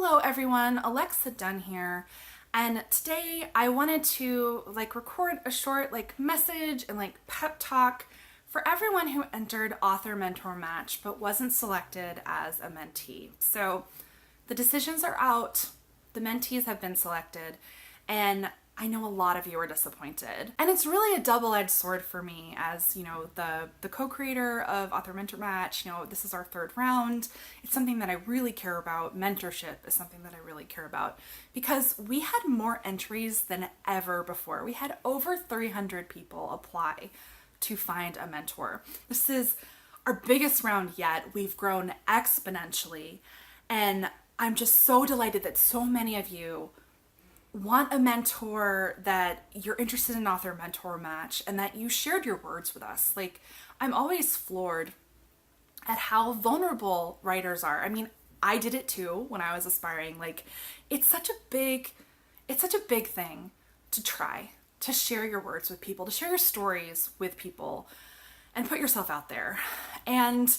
Hello everyone, Alexa Donne here, and today I wanted to record a short message and pep talk for everyone who entered Author Mentor Match but wasn't selected as a mentee. So the decisions are out, the mentees have been selected, and I know a lot of you are disappointed. And it's really a double-edged sword for me as, the co-creator of Author Mentor Match. This is our third round. It's something that I really care about. Mentorship is something that I really care about because we had more entries than ever before. We had over 300 people apply to find a mentor. This is our biggest round yet. We've grown exponentially, and I'm just so delighted that so many of you want a mentor, that you're interested in Author Mentor Match, and that you shared your words with us. I'm always floored at how vulnerable writers are. I mean, I did it too when I was aspiring. It's such a big thing to try to share your words with people, to share your stories with people and put yourself out there. And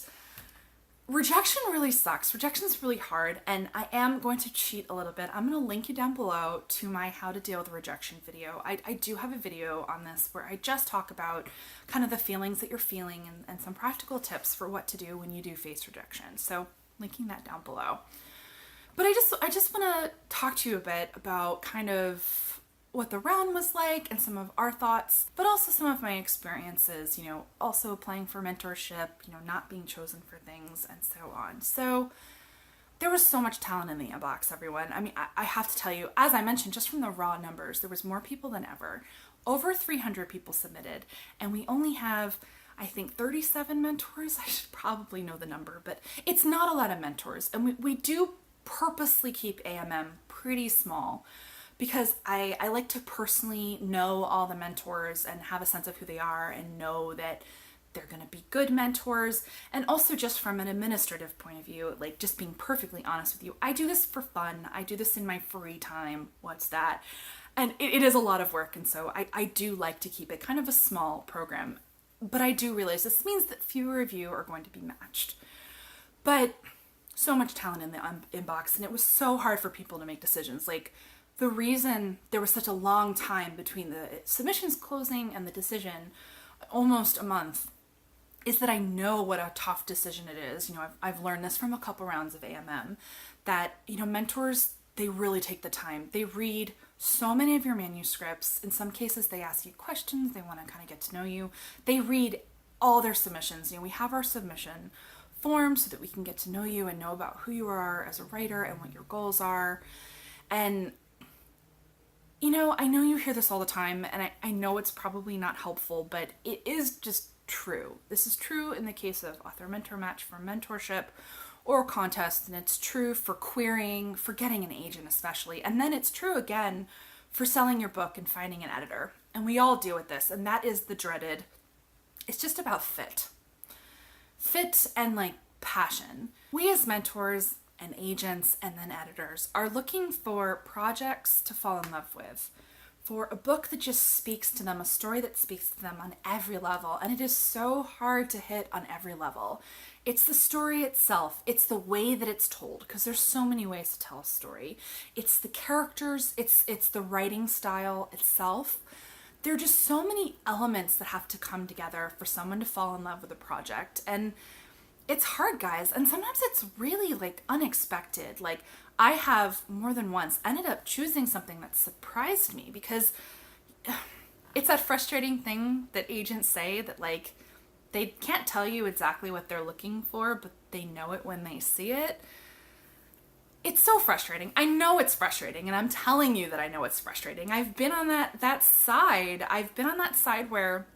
rejection really sucks. Rejection is really hard, and I am going to cheat a little bit. I'm going to link you down below to my how to deal with rejection video. I do have a video on this where I just talk about kind of the feelings that you're feeling and some practical tips for what to do when you do face rejection. So linking that down below. But I just want to talk to you a bit about kind of what the round was like and some of our thoughts, but also some of my experiences, also applying for mentorship, not being chosen for things and so on. So there was so much talent in the inbox, everyone. I mean, I have to tell you, as I mentioned, just from the raw numbers, there was more people than ever. Over 300 people submitted, and we only have, I think, 37 mentors. I should probably know the number, but it's not a lot of mentors. And we do purposely keep AMM pretty small, because I like to personally know all the mentors and have a sense of who they are and know that they're going to be good mentors. And also just from an administrative point of view, just being perfectly honest with you, I do this for fun. I do this in my free time. What's that? And it is a lot of work. And so I do like to keep it kind of a small program. But I do realize this means that fewer of you are going to be matched. But so much talent in the inbox, and it was so hard for people to make decisions. The reason there was such a long time between the submissions closing and the decision, almost a month, is that I know what a tough decision it is. I've learned this from a couple rounds of AMM, that, mentors, they really take the time. They read so many of your manuscripts. In some cases, they ask you questions. They want to kind of get to know you. They read all their submissions. We have our submission form so that we can get to know you and know about who you are as a writer and what your goals are. And I know you hear this all the time, and I know it's probably not helpful, but it is just true. This is true in the case of Author Mentor Match for mentorship or contest, and it's true for querying, for getting an agent especially, and then it's true again for selling your book and finding an editor. And we all deal with this, and that is the dreaded, it's just about fit. Fit and passion. We as mentors and agents and then editors are looking for projects to fall in love with, for a book that just speaks to them, a story that speaks to them on every level. And it is so hard to hit on every level. It's the story itself. It's the way that it's told, because there's so many ways to tell a story. It's the characters. It's the writing style itself. There are just so many elements that have to come together for someone to fall in love with a project. And it's hard, guys, and sometimes it's really unexpected. I have more than once ended up choosing something that surprised me, because it's that frustrating thing that agents say that they can't tell you exactly what they're looking for, but they know it when they see it. It's so frustrating. I know it's frustrating, and I'm telling you that I know it's frustrating. I've been on that side. I've been on that side where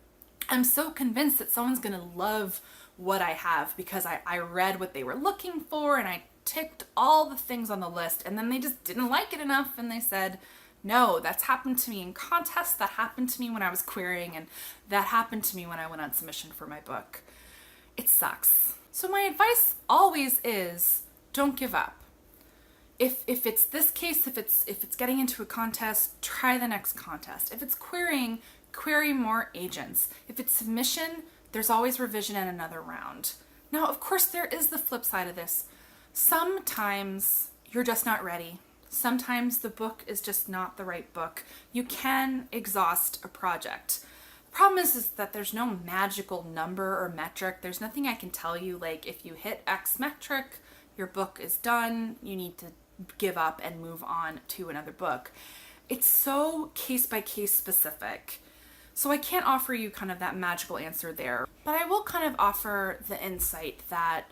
I'm so convinced that someone's gonna love what I have because I read what they were looking for and I ticked all the things on the list, and then they just didn't like it enough and they said, no, that's happened to me in contests, that happened to me when I was querying, and that happened to me when I went on submission for my book. It sucks. So my advice always is, don't give up. If it's this case, if it's getting into a contest, try the next contest. If it's querying, query more agents. If it's submission, there's always revision in another round. Now, of course, there is the flip side of this. Sometimes you're just not ready. Sometimes the book is just not the right book. You can exhaust a project. The problem is that there's no magical number or metric. There's nothing I can tell you, like if you hit X metric, your book is done. You need to give up and move on to another book. It's so case by case specific. So I can't offer you kind of that magical answer there. But I will kind of offer the insight that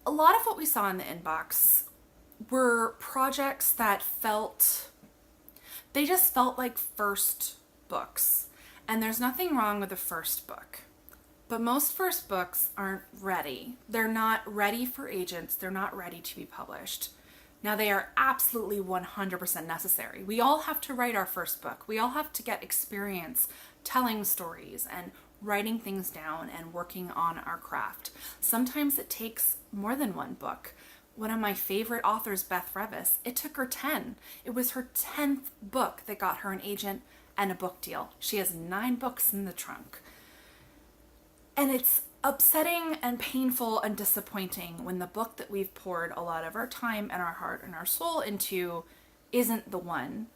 a lot of what we saw in the inbox were projects that they just felt like first books. And there's nothing wrong with a first book. But most first books aren't ready. They're not ready for agents. They're not ready to be published. Now, they are absolutely 100% necessary. We all have to write our first book. We all have to get experience telling stories and writing things down and working on our craft. Sometimes it takes more than one book. One of my favorite authors, Beth Revis, it took her 10. It was her 10th book that got her an agent and a book deal. She has 9 books in the trunk. And it's upsetting and painful and disappointing when the book that we've poured a lot of our time and our heart and our soul into isn't the one.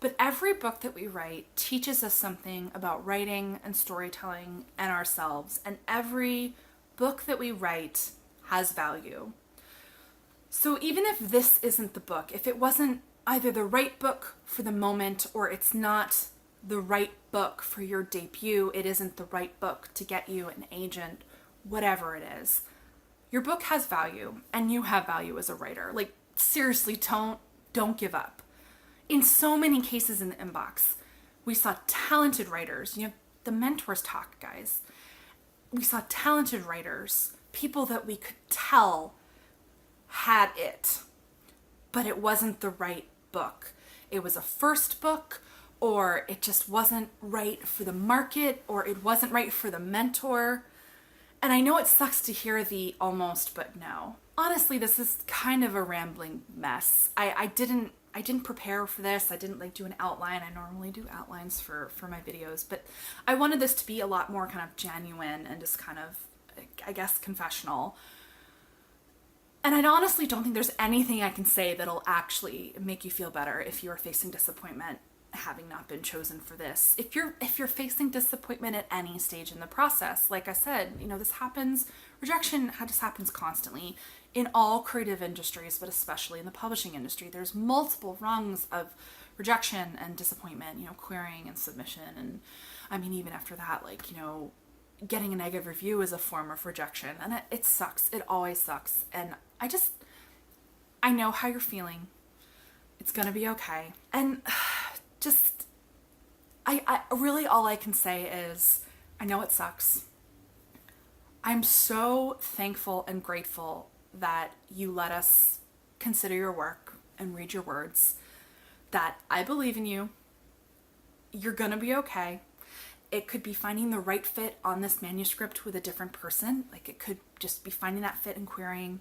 But every book that we write teaches us something about writing and storytelling and ourselves. And every book that we write has value. So even if this isn't the book, if it wasn't either the right book for the moment or it's not the right book for your debut, it isn't the right book to get you an agent, whatever it is, your book has value and you have value as a writer. Like, seriously, don't give up. In so many cases in the inbox, we saw talented writers, the mentors talk, guys. We saw talented writers, people that we could tell had it, but it wasn't the right book. It was a first book, or it just wasn't right for the market, or it wasn't right for the mentor. And I know it sucks to hear the almost, but no. Honestly, this is kind of a rambling mess. I didn't prepare for this. I didn't do an outline. I normally do outlines for my videos, but I wanted this to be a lot more kind of genuine and just kind of, I guess, confessional. And I honestly don't think there's anything I can say that'll actually make you feel better if you're facing disappointment having not been chosen for this. If you're facing disappointment at any stage in the process, like I said, this happens. Rejection just happens constantly in all creative industries, but especially in the publishing industry. There's multiple rungs of rejection and disappointment, querying and submission. And I mean, even after that, getting a negative review is a form of rejection, and it sucks. It always sucks. And I know how you're feeling. It's gonna be okay. And I really, all I can say is, I know it sucks. I'm so thankful and grateful that you let us consider your work and read your words, that I believe in you. You're gonna be okay. It could be finding the right fit on this manuscript with a different person. It could just be finding that fit and querying.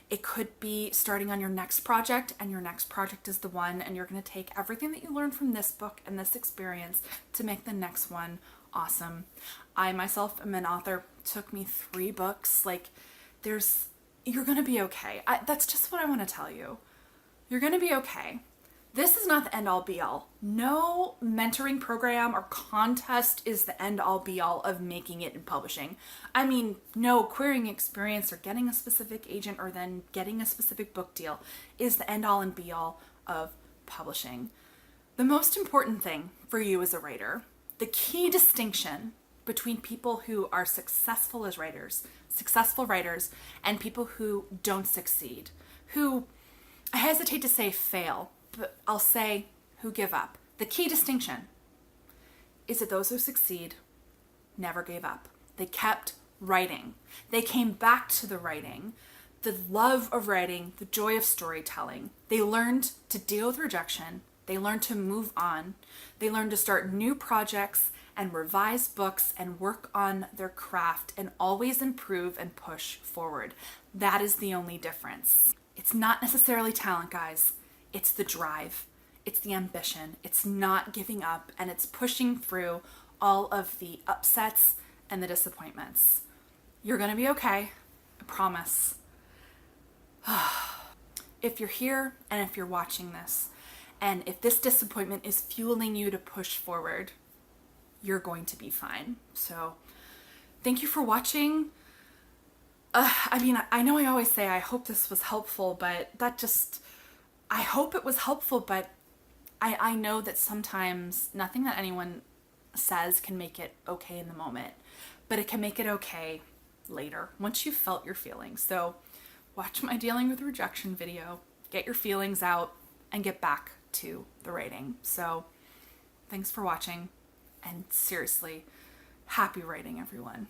It could be starting on your next project, and your next project is the one, and you're going to take everything that you learned from this book and this experience to make the next one awesome. I myself am an author. It took me 3 books. You're going to be okay. That's just what I want to tell you. You're going to be okay. This is not the end all be all. No mentoring program or contest is the end all be all of making it in publishing. I mean, no querying experience or getting a specific agent or then getting a specific book deal is the end all and be all of publishing. The most important thing for you as a writer, the key distinction between people who are successful writers, and people who don't succeed, who, I hesitate to say fail, but I'll say who give up. The key distinction is that those who succeed never gave up. They kept writing. They came back to the writing, the love of writing, the joy of storytelling. They learned to deal with rejection. They learned to move on. They learned to start new projects and revise books and work on their craft and always improve and push forward. That is the only difference. It's not necessarily talent, guys. It's the drive, it's the ambition, it's not giving up, and it's pushing through all of the upsets and the disappointments. You're gonna be okay, I promise. if you're here and if you're watching this, and if this disappointment is fueling you to push forward, you're going to be fine. So thank you for watching. I know I always say I hope this was helpful, but I hope it was helpful, but I know that sometimes nothing that anyone says can make it okay in the moment, but it can make it okay later, once you've felt your feelings. So watch my dealing with rejection video, get your feelings out, and get back to the writing. So thanks for watching, and seriously, happy writing, everyone.